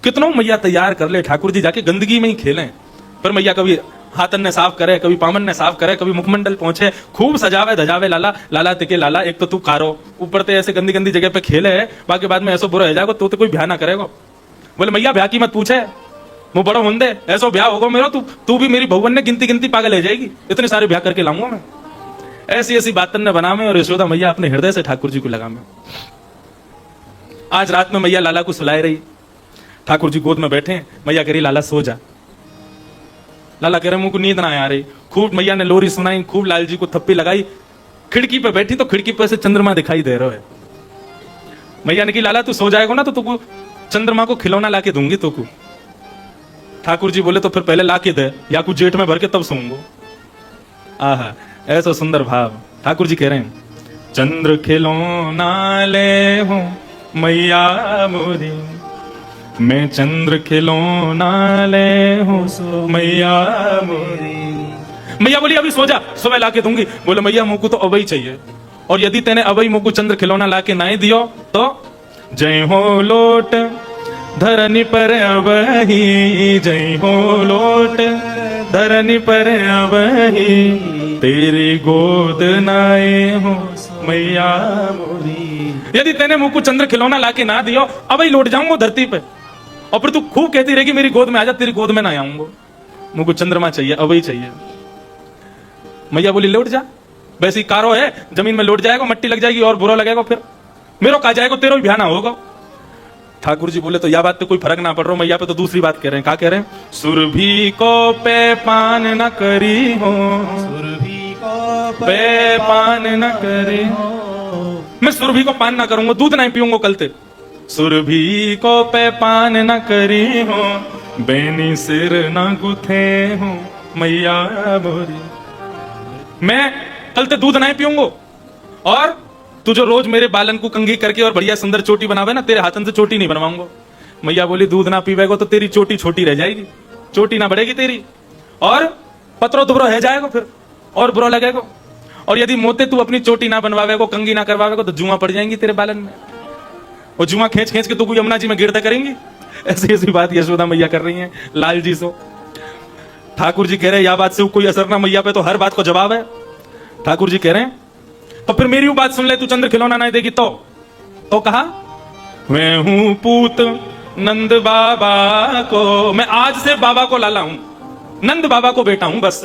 कितनों मैया तैयार कर ले ठाकुर जी, जाके गंदगी में ही खेलें, पर मैया कभी हाथन ने साफ करे, कभी पामन ने साफ करे, कभी मुखमंडल पहुंचे, खूब सजावे धजावे लाला लाला तिके लाला। एक तो तू कारो, ऊपर ते ऐसे गंदी गंदी जगह पे खेले है, बाकी बाद में ऐसा बुरा हो जाएगा तो कोई ब्याह ना करेगा। बोले मैया ब्याह की मत पूछे, वो बड़ा होंदे ऐसा ब्याह होगा मेरा, तू भी मेरी भगवान ने गिनती गिनती पागल हो जाएगी, इतने सारे ब्याह करके लाऊंगा मैं। ऐसी ऐसी बातन ने बना में, और यशोदा मैया अपने हृदय से ठाकुर जी को लगा में। आज रात में मैया लाला को सुलाए रही, ठाकुर जी गोद में बैठे, मैया कह रही लाला सो जा। लाला कह रहे मुझको नींद ना आ रही। खूब मैया ने लोरी सुनाई, खूब लाल जी को थप्पी लगाई। खिड़की पे बैठी तो खिड़की पे से चंद्रमा दिखाई दे रहा है। मैया ने कहा लाला तू सो जाएगा ना तो तुमको चंद्रमा को खिलौना लाके दूंगी तुमको। ठाकुर जी बोले तो फिर पहले लाके दे, या कुछ जेठ में भर के तब सोऊंगो। आहा, ऐसा सुंदर भाव। ठाकुर जी कह रहे हैं चंद्र खिलौना ले हूं मैया मोरी, मैं चंद्र खिलौना ले हूं मैया मोरी। मैया बोली अभी सो जा, सुबह लाके दूंगी। बोले मैया मुझको तो अबई चाहिए, और यदि तेने अबई मुझको चंद्र खिलौना लाके नहीं दियो तो जय हो लोट धरनी पर अबही, जय हो लोट धरनी पर अबही, तेरी गोद नाए हो मैया मोरी। यदि तेने मुझको चंद्र खिलौना लाके ना दियो, अबई लौट जाऊंगा धरती पे, और फिर तू खूब कहती रहेगी मेरी गोद में आ जा, तेरी गोद में ना आऊंगा, मुझको चंद्रमा चाहिए, अबई चाहिए। मैया बोली लौट जा, वैसी कारो है, जमीन में लौट जाएगा, मट्टी लग जाएगी और बुरा लगेगा, फिर मेरो कहा जाएगा, तेरा भी ना होगा। ठाकुर जी बोले तो यह बात पे कोई फर्क ना पड़ रहा, मैया पे तो दूसरी बात कह रहे हैं। क्या कह रहे हैं? सुरभि को पे पान न करी हो, सुरभि को पे पान न करी हो, मैं सुरभि को पान ना करूंगा, दूध नहीं पीऊंगा कल ते। सुरभि को पे पान न करी हो, बेनी सिर न गुथे हो मैया मोरी, मैं कल ते दूध नहीं पीऊंगा, और तू जो रोज मेरे बालन को कंघी करके और बढ़िया सुंदर चोटी बनावे ना, तेरे हाथन से चोटी नहीं बनवाऊंगा। मैया बोली दूध ना पीवेगो तो तेरी चोटी छोटी रह जाएगी, चोटी ना बढ़ेगी तेरी, और पत्रो दुबरो रह जाएगा फिर, और बुरा लगेगा। और यदि मोते तू अपनी चोटी ना बनवावेगो, कंघी ना करवावेगो, तो जुआ पड़ जाएंगी तेरे बालन में, और जुआ खींच खींच के तू यमुना जी में गिरता करेंगी। ऐसी ऐसी बात यशोदा मैया कर रही है लाल जी से। ठाकुर जी कह रहे हैं यह बात से कोई असर ना, मैया पे तो हर बात को जवाब है। ठाकुर जी कह रहे हैं तो फिर मेरी बात सुन ले, तू चंद्र खिलौना नहीं देगी तो कहा मैं हूं पूत नंद बाबा को, मैं आज से बाबा को लाला हूं, नंद बाबा को बेटा हूं, बस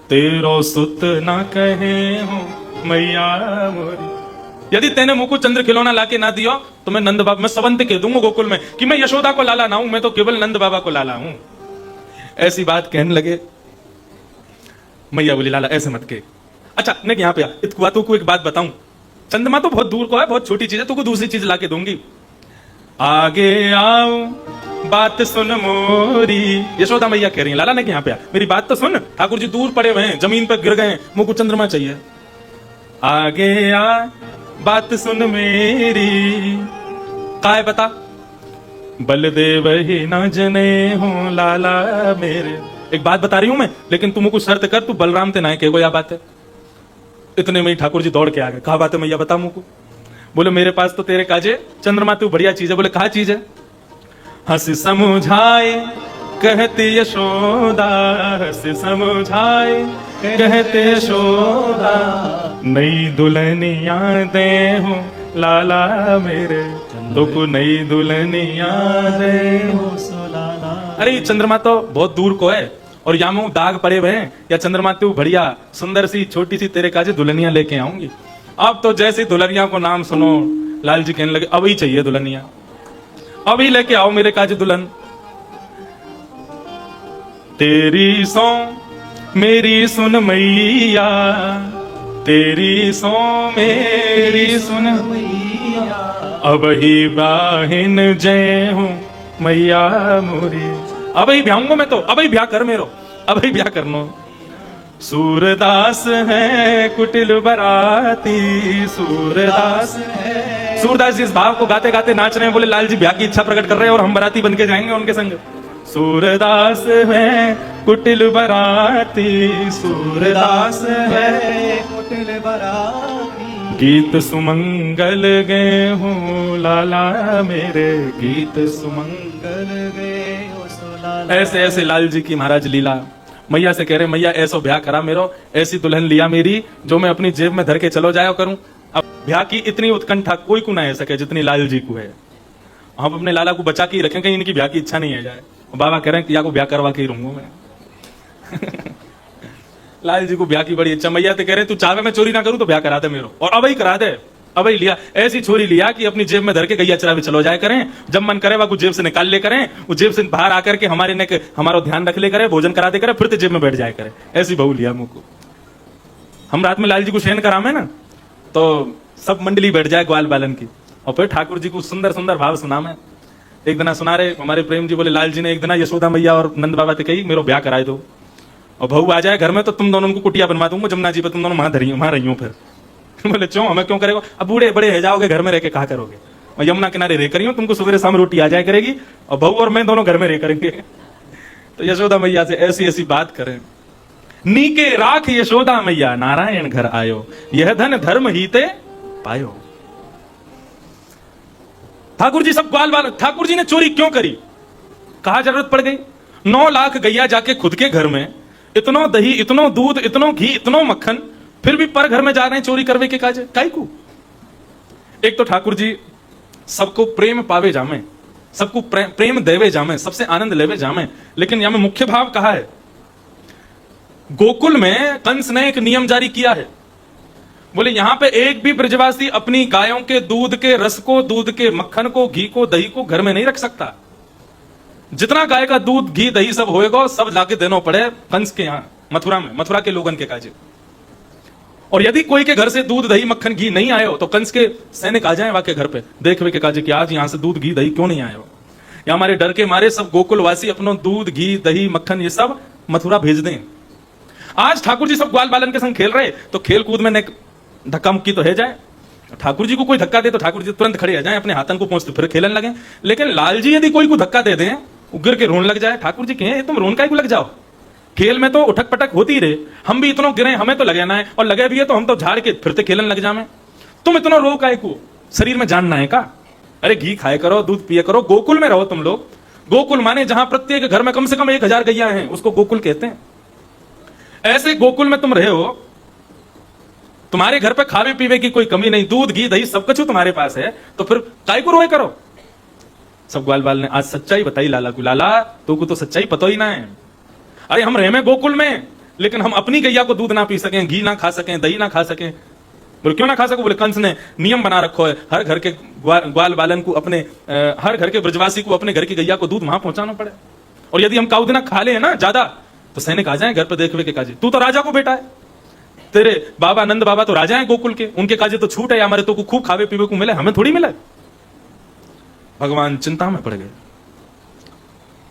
तेरो सुत ना कहे हो मैया मोरी। यदि तेने मुझको चंद्र खिलौना लाके ना दियो तो मैं नंद बाबा, मैं सबंत कह दूंगा गोकुल में कि मैं यशोदा को लाला ना हूं, मैं तो केवल नंद बाबा को लाला हूं। ऐसी बात कहने लगे। मैया बोली लाला ऐसे मत के। अच्छा नहीं यहाँ पे तू को एक बात बताऊं, चंद्रमा तो बहुत दूर को है, बहुत छोटी चीज है, तुमको दूसरी चीज लाके दूंगी। आगे आओ बात सुन मोरी, यशोदा मैया कह रही है लाला ने यहाँ पे मेरी बात तो सुन, ठाकुर जी दूर पड़े हुए हैं, जमीन पर गिर गए, मुझको चंद्रमा चाहिए। आगे आ बात सुन मेरी, काय बता बलदेव ही न जने हो लाला मेरे। एक बात बता रही हूं मैं, लेकिन तुम कुछ शर्त कर, तू बलराम ते ना कहो यह बात है। इतने में ही ठाकुर जी दौड़ के आ गए। कहा बात है मैया बता मुझको। बोले मेरे पास तो तेरे काजे चंद्रमा तू बढ़िया चीज है। बोले कहा चीज है? हंसी समझाए कहते यशोदा, हंसी समझाए कहते यशोदा, नई दुल्हनिया दे हो लाला मेरे, तो को नई दुल्हनिया दे हो सो लाला। अरे चंद्रमा तो बहुत दूर को है, और या मुंह दाग पड़े हुए हैं, या चंद्रमा तू बढ़िया सुंदर सी छोटी सी तेरे काजे दुल्हनिया लेके आऊंगी। अब तो जैसी दुल्हनिया को नाम सुनो लाल जी कहने लगे अभी चाहिए दुल्हनिया, अभी लेके आओ मेरे काजे दुल्हन। तेरी सो मेरी सुन मैया, तेरी सो मेरी सुन मैया, अब ही बाहिन जय हूं मैया मोरी। अब ही ब्याहूंगा मैं तो, अब ही ब्याह कर मेरो, अब ही ब्याह करनो। सूरदास है कुटिल बराती, सूरदास है। सूरदास जी इस भाव को गाते गाते नाच रहे हैं। बोले लाल जी ब्याह की इच्छा प्रकट कर रहे हैं और हम बराती बन के जाएंगे उनके संग। सूरदास है कुटिल बराती, सूरदास है कुटिल बराती, गीत सुमंगल गए हूँ लाला मेरे, गीत सुमंगल ऐसे ऐसे लाल जी की महाराज लीला। मैया से कह रहे मैया ऐसो ब्याह करा मेरो, ऐसी दुल्हन लिया मेरी जो मैं अपनी जेब में धर के चलो जाया करूं। अब ब्याह की इतनी उत्कंठा कोई को ना है सके जितनी लाल जी को है। हम अपने लाला को बचा के ही रखें, कहीं इनकी ब्याह की इच्छा नहीं है जाए। बाबा कह रहे हैं कि या को ब्याह करवा के ही रहूंगा मैं। लाल जी को ब्याह की बड़ी इच्छा। मैया तो कह रहे तू चाहे मैं चोरी ना करूं तो ब्याह करा दे मेरो, और अब ही करा दे। अब ही लिया, ऐसी छोरी लिया कि अपनी जेब में धर के गैया चरा भी चलो जाए करें, जब मन करे वह जेब से निकाल ले करें, वो जेब से बाहर आकर के हमारे ने हमारा ध्यान रख ले करे, भोजन करा दे करे, फिर तो जेब में बैठ जाए करे। ऐसी बहू लिया मुझको। हम रात में लाल जी को शयन करामे ना तो सब मंडली बैठ जाए ग्वाल बालन की, और फिर ठाकुर जी को सुंदर सुंदर भाव सुना मैं। एक दिन सुना रहे हमारे प्रेम जी, बोले लाल जी ने एक दिन यशोदा मैया और नंद बाबा से कही मेरो ब्याह कराए दो, और बहू आ जाए घर में तो तुम दोनों को कुटिया बनवा दूंगा जमुना जी पे, तुम दोनों वहां रही हो। फिर बोले क्यों, हमें क्यों करेगा, अब बूढ़े बड़े है जाओगे घर में रह के कहा करोगे, और यमुना किनारे रह करी हो, तुमको सवेरे शाम रोटी आ जाए करेगी, और बहू और मैं दोनों घर में रह करेंगे। तो यशोदा मैया से ऐसी ऐसी बात करें। नीके राख यशोदा मैया नारायण घर आयो, यह धन धर्म हीते पायो। ठाकुर जी सब ग्वाल बाल, ठाकुर जी ने चोरी क्यों करी, कहा जरूरत पड़ गई। 9 लाख गैया जाके खुद के घर में, इतनो दही, इतनो दूध, इतनो घी, इतनो मक्खन, फिर भी पर घर में जा रहे हैं चोरी करवे के काजे काई को। एक तो ठाकुर जी सबको प्रेम पावे जामे, सबको प्रेम देवे जामे, सबसे आनंद लेवे जामे, लेकिन यहां में मुख्य भाव कहा है। गोकुल में कंस ने एक नियम जारी किया है, बोले यहां पे एक भी ब्रजवासी अपनी गायों के दूध के रस को, दूध के मक्खन को, घी को, दही को घर में नहीं रख सकता। जितना गाय का दूध, घी, दही सब होएगा सब जाके देना पड़े कंस के यहां, मथुरा में, मथुरा के लोगन के काजे। और यदि कोई के घर से दूध, दही, मक्खन, घी नहीं आयो तो कंस के सैनिक आ जाए वाके घर पे देखवे के काजे कि आज यहां से दूध, घी, दही क्यों नहीं आयो। या हमारे डर के मारे सब गोकुलवासी अपनो दूध, घी, दही, मक्खन ये सब मथुरा भेज दें। आज ठाकुर जी सब ग्वाल बालन के संग खेल रहे, तो खेल कूद में धक्का मुक्की तो है जाए। ठाकुर जी को कोई धक्का दे तो ठाकुर जी तुरंत खड़े आ जाए, अपने हाथन को पहुंचते फिर खेलन लगे। लेकिन लाल जी यदि कोई को धक्का दे दें, गिर के रोन लग जाए, ठाकुर जी कहें तुम रोन काहे को लग जाओ, खेल में तो उठक पटक होती रहे, हम भी इतनो गिरे, हमें तो लगे ना है, और लगे भी है तो हम तो झाड़ के फिरते खेलन लग जाए। तुम इतना रो काहे को, शरीर में जानना है का। अरे घी खाए करो, दूध पिए करो, गोकुल में रहो तुम लोग। गोकुल माने जहां प्रत्येक घर में कम से कम 1000 गैया हैं, उसको गोकुल कहते हैं। ऐसे गोकुल में तुम रहे हो, तुम्हारे घर पे खावे पीवे की कोई कमी नहीं, दूध, घी, दही सब कुछ तुम्हारे पास है, तो फिर काय को रोए करो। सब ग्वाल बाल ने आज सच्चाई बताई लाला को, लाला तो को तो सच्चाई पता ही ना है। अरे हम रहे में गोकुल में, लेकिन हम अपनी गैया को दूध ना पी सकें, घी ना खा सकें, दही ना खा सकें। बोले क्यों ना खा सको, बोले कंस ने नियम बना रखो है, हर घर के ग्वाल बालन को, अपने हर घर के ब्रजवासी को अपने घर की गैया को दूध वहां पहुंचाना पड़े। और यदि हम काऊ दिना खा ले ना ज्यादा तो सैनिक आ जाए घर पर देखवे के काजे। तू तो राजा को बेटा है, तेरे बाबा नंद बाबा तो राजा है गोकुल के, उनके काजे तो छूट है, हमारे तो खूब खावे पीवे को मिले, हमें थोड़ी मिले। भगवान चिंता में पड़ गए,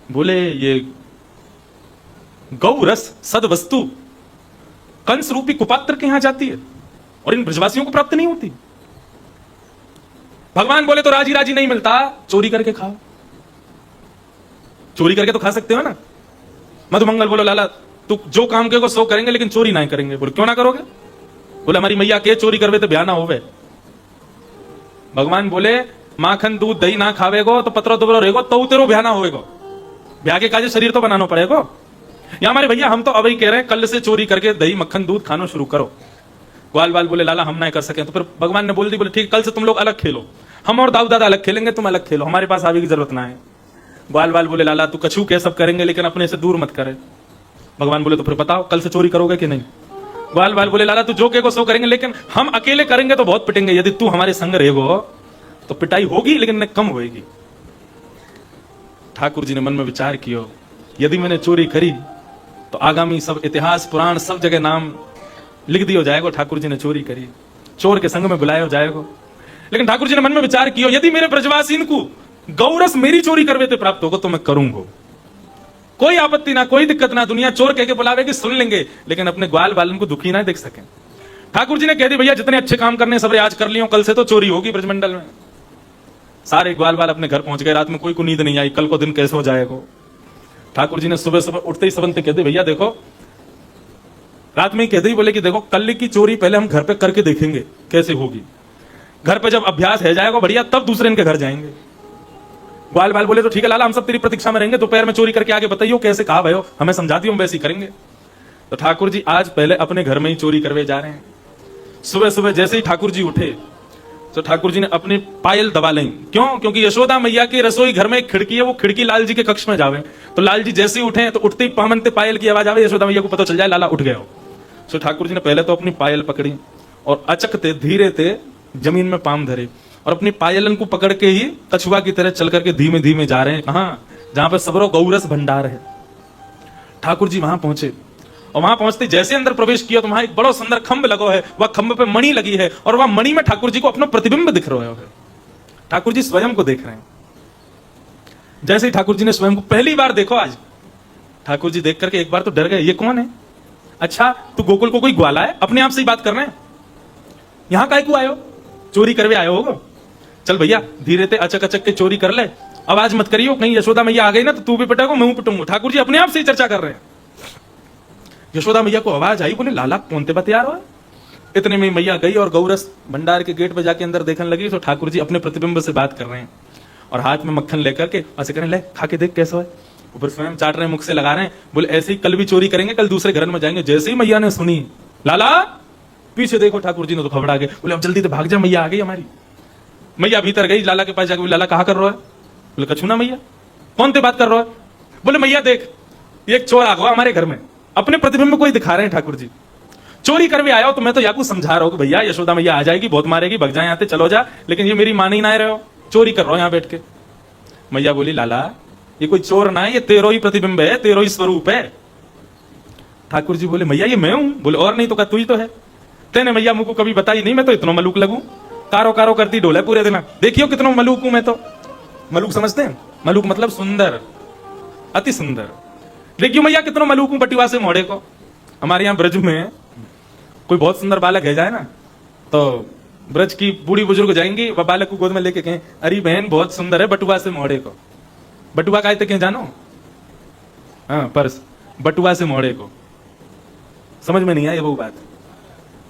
बोले ये गौ रस सद वस्तु कंस रूपी कुपात्र के यहां जाती है और इन ब्रजवासियों को प्राप्त नहीं होती। भगवान बोले तो राजी राजी नहीं मिलता, चोरी करके खाओ। चोरी करके तो खा सकते हो ना। मधुमंगल बोलो लाला तू जो काम करेगा सो करेंगे, लेकिन चोरी नहीं करेंगे। बोले क्यों ना करोगे, बोले हमारी मैया के चोरी करवे तो ब्याह ना होवे। भगवान बोले माखन दूध दही ना खावेगो तो पत्रो दुबरो रहेगो तो तेरो ब्याह ना होएगो, ब्याह के काजे शरीर तो बनाना पड़ेगा। या हमारे भैया हम तो अब ही कह रहे हैं कल से चोरी करके दही मक्खन दूध खाना शुरू करो। ग्वाल बाल बोले लाला हम ना कर सके, तो फिर भगवान ने बोल दी, बोले ठीक कल से तुम लोग अलग खेलो, हम और दाऊ दादा अलग खेलेंगे, तुम अलग खेलो, हमारे पास आवे की जरूरत ना है। ग्वाल बाल बोले लाला तू कछू के सब करेंगे लेकिन अपने से दूर मत करे। भगवान बोले तो फिर बताओ कल से चोरी करोगे कि नहीं। ग्वाल बाल बोले लाला तू जो कहेगो सो करेंगे, लेकिन हम अकेले करेंगे तो बहुत पिटेंगे, यदि तू हमारे संग रहेगो तो पिटाई होगी लेकिन कम होगी। ठाकुर जी ने मन में विचार किया, यदि मैंने चोरी करी तो आगामी सब इतिहास पुराण सब जगह नाम लिख दिया जाएगा ठाकुर जी ने चोरी करी, चोर के संग में बुलाया जाएगा। लेकिन ठाकुर जी ने मन में विचार किया, यदि मेरे ब्रजवासीन को गौरस मेरी चोरी करवे ते प्राप्त होगा तो मैं करूंगा, कोई आपत्ति ना, कोई दिक्कत ना, दुनिया चोर कह के बुलावेगी सुन लेंगे, लेकिन अपने ग्वाल बालन को दुखी ना देख सके। ठाकुर जी ने कह दी भैया जितने अच्छे काम करने सब आज कर लियो, कल से तो चोरी होगी ब्रजमंडल में। सारे ग्वाल बाल अपने घर पहुंच गए, रात में कोई को नींद नहीं आई, कल को दिन कैसे हो जाएगा। ठाकुर जी ने सुबह सुबह उठते ही सबन कह दी भैया देखो, रात में ही कह दी, बोले कि देखो कल की चोरी पहले हम घर पे करके देखेंगे कैसे होगी, घर पे जब अभ्यास है जाएगा बढ़िया तब दूसरे इनके घर जाएंगे। ग्वाल बाल बोले तो ठीक है लाला, हम सब तेरी प्रतीक्षा में रहेंगे, दोपहर में चोरी करके आगे बताइयो कैसे कहा भयो, हमें समझाती हूं, हम वैसे ही करेंगे। तो ठाकुर जी आज पहले अपने घर में ही चोरी करवे जा रहे हैं। सुबह सुबह जैसे ही ठाकुर जी उठे तो ठाकुर जी ने अपनी पायल दबा ली। क्यों? क्योंकि यशोदा मैया के रसोई घर में एक खिड़की है, वो खिड़की लाल जी के कक्ष में जावे। तो लाल जी जैसे ही उठे तो उठते ही पामनते पायल की आवाज आवे, यशोदा मैया को पता चल जाए लाला उठ गए हो। तो ठाकुर जी ने पहले तो अपनी पायल पकड़ी और अचकते धीरे ते जमीन में पाम धरे और अपनी पायलन को पकड़ के ही कछुआ की तरह चल करके धीमे धीमे जा रहे हैं। कहाँ? जहां पर सबरो गौरस भंडार है। ठाकुर जी वहां पहुंचे और वहां पहुंचते जैसे अंदर प्रवेश किया तो वहां एक बड़ा सुंदर खंभ लगो है, वह खंभ पे मणि लगी है और वह मणि में ठाकुर जी को अपना प्रतिबिंब दिख रहा है। ठाकुर जी स्वयं को देख रहे हैं। जैसे ही ठाकुर जी ने स्वयं को पहली बार देखो आज, ठाकुर जी देख करके एक बार तो डर गए, ये कौन है? अच्छा तू गोकुल को कोई ग्वाला है? अपने आप से ही बात कर रहे हैं, यहां काहे को आयो? चोरी करवे आयो होगा? चल भैया धीरे से अचक अचक के चोरी कर ले, आवाज मत करियो, कहीं यशोदा मैया आ गई ना तो तू भी पिटेगा मैं पिटूंगा। ठाकुर जी अपने आप से ही चर्चा कर रहे हैं। यशोदा मैया को आवाज आई, बोले लाला कौन ते बतिया रहा है? इतने में मैया गई और गौरस भंडार के गेट पे जाके अंदर देखने लगी तो ठाकुर जी अपने प्रतिबिंब से बात कर रहे हैं और हाथ में मक्खन लेकर के ऐसे करें, ले खा के देख कैसा है। ऊपर स्वयं चाट रहे हैं, मुख से लगा रहे हैं। बोले ऐसे ही कल भी चोरी करेंगे, कल दूसरे घर में जाएंगे। जैसे ही मैया ने सुनी लाला पीछे देखो, ठाकुर जी ने तो घबरा गए। बोले अब जल्दी से भाग जा, मैया आ गई हमारी। मैया भीतर गई, लाला के पास जाके बोले लाला कहा कर रहा है? बोले कछु ना मैया। कौन ते बात कर रहा है? बोले मैया देख ये एक चोर आ गया हमारे घर में, अपने प्रतिबिंब को ही दिखा रहे हैं ठाकुर जी। चोरी कर भी आया हो तो मैं तो याकू समझा रहा हूं कि भैया यशोदा मैया आ जाएगी, बहुत मारेगी, भग जाए आते चलो जा, लेकिन ये मेरी मान ही ना रहे हो, चोरी कर रहा हो यहाँ बैठ के। मैया बोली लाला ये कोई चोर ना है, ये तेरो ही प्रतिबिंब है, तेरो ही स्वरूप है। ठाकुर जी बोले मैया ये मैं हूं? बोले और नहीं तो का तू ही तो है। तेने मैया मुझको कभी बताई नहीं, मैं तो इतना मलूक लगूं, कारो कारो करती डोले पूरे दिन, देखियो कितना मलूक हूं मैं तो। मलूक समझते हैं? मलूक मतलब सुंदर, अति सुंदर। देखियो मैया कितना मलूक हूं बटुआ से मोड़े को। हमारे यहाँ ब्रज में कोई बहुत सुंदर बालक है जाए ना तो ब्रज की बूढ़ी बुजुर्ग जाएंगी, वह बालक को गोद में लेके कहें अरे बहन बहुत सुंदर है बटुआ से मोड़े को। बटुआ कहते कहें जानो? हाँ पर्स, बटुआ से मोड़े को। समझ में नहीं आई वो बात?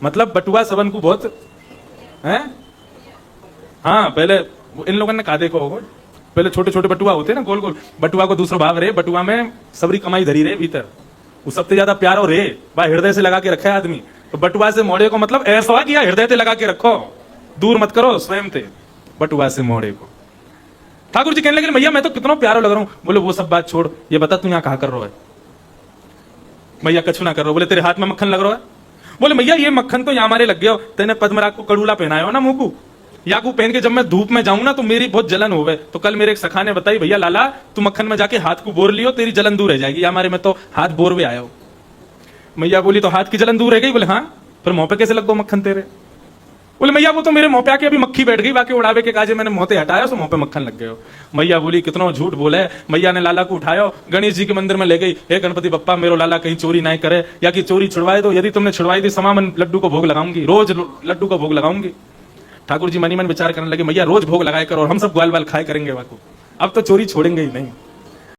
मतलब बटुआ सबन को बहुत है। हाँ पहले इन लोगों ने कहा देखो होगा, पहले छोटे छोटे बटुआ होते ना गोल गोल, बटुआ को दूसरा भाव रे, बटुआ में सबरी कमाई धरी रे भीतर, वो सबसे ज्यादा प्यारो रे बा हृदय से लगा के रखा है आदमी। तो बटुआ से मोड़े को मतलब ऐसा किया हृदय से लगा के रखो, दूर मत करो स्वयं थे। बटुआ से मोड़े को ठाकुर जी कहने लगे भैया मैं तो कितना प्यारो लग रहा हूं। बोले वो सब बात छोड़, ये बता तू यहाँ कहा कर रहा है? मैया कछु ना कर रहा। बोले तेरे हाथ में मक्खन लग रहा है? बोले मैया ये मक्खन तो यहाँ हमारे लग गया, तेने पद्मराग को कड़ूला पहनाया हो ना मुंह को, याकू पहन के जब मैं धूप में जाऊं ना तो मेरी बहुत जलन होवे। तो कल मेरे एक सखा ने बताई भैया लाला तू मक्खन में जाके हाथ को बोर लियो, तेरी जलन दूर रह जाएगी। हमारे में तो हाथ बोर में आया हो। मैया बोली तो हाथ की जलन दूर रह गई? बोले हाँ। फिर मुंह पे कैसे लग गो मक्खन तेरे? बोले मैया वो तो मेरे मुंह पे आके अभी मक्खी बैठ गई, बाकी उड़ावे के काजे मैंने मुंह से हटाया तो मुंह पे मक्खन लग गए। मैया बोली कितना झूठ बोले। मैया ने लाला को उठाया, गणेश जी के मंदिर में ले गई, हे गणपति बप्पा मेरो लाला कहीं चोरी नहीं करे, या कि चोरी छुड़वाए दो, यदि तुमने छुड़वाई दी समामन लड्डू को भोग लगाऊंगी, रोज लड्डू को भोग लगाऊंगी। ठाकुर जी मनी मन विचार करने लगे मैया रोज भोग लगाए कर और हम सब ग्वाल बाल खाए करेंगे वाको, अब तो चोरी छोड़ेंगे ही नहीं।